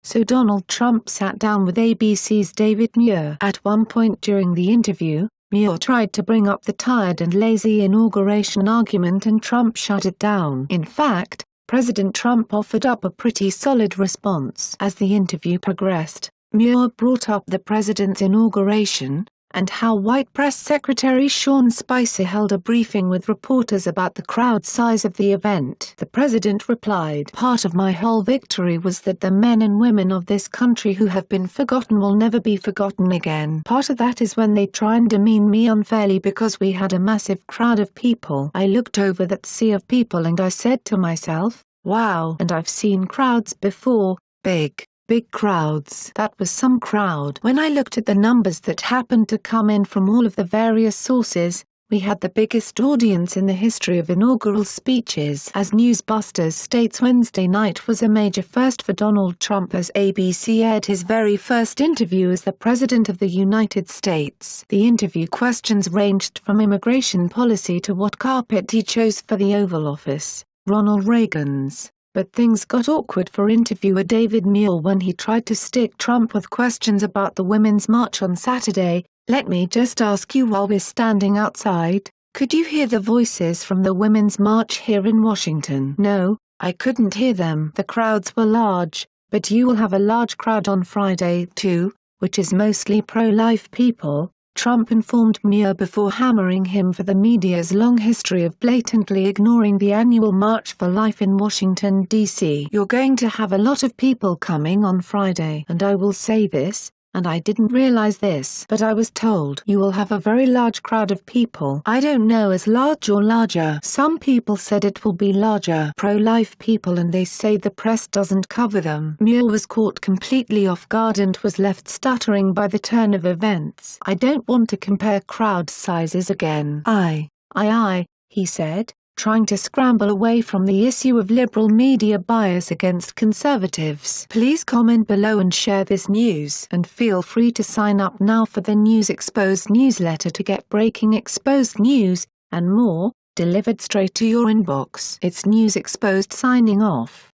So Donald Trump sat down with ABC's David Muir. At one point during the interview, Muir tried to bring up the tired and lazy inauguration argument and Trump shut it down. In fact, President Trump offered up a pretty solid response. As the interview progressed, Muir brought up the president's inauguration, and how White Press Secretary Sean Spicer held a briefing with reporters about the crowd size of the event. The president replied, "Part of my whole victory was that the men and women of this country who have been forgotten will never be forgotten again. Part of that is when they try and demean me unfairly because we had a massive crowd of people. I looked over that sea of people and I said to myself, wow, and I've seen crowds before, big crowds. That was some crowd. When I looked at the numbers that happened to come in from all of the various sources, we had the biggest audience in the history of inaugural speeches." As Newsbusters states, Wednesday night was a major first for Donald Trump as ABC aired his very first interview as the President of the United States. The interview questions ranged from immigration policy to what carpet he chose for the Oval Office, Ronald Reagan's. But things got awkward for interviewer David Muir when he tried to stick Trump with questions about the Women's March on Saturday. "Let me just ask you, while we're standing outside, could you hear the voices from the Women's March here in Washington?" "No, I couldn't hear them. The crowds were large, but you will have a large crowd on Friday too, which is mostly pro-life people," Trump informed Muir before hammering him for the media's long history of blatantly ignoring the annual March for Life in Washington, D.C. "You're going to have a lot of people coming on Friday. And I will say this, and I didn't realize this, but I was told you will have a very large crowd of people. I don't know as large or larger. Some people said it will be larger. Pro-life people, and they say the press doesn't cover them." Muir was caught completely off guard and was left stuttering by the turn of events. "I don't want to compare crowd sizes again. He said, trying to scramble away from the issue of liberal media bias against conservatives. Please comment below and share this news. And feel free to sign up now for the News Exposed newsletter to get breaking Exposed news, and more, delivered straight to your inbox. It's News Exposed signing off.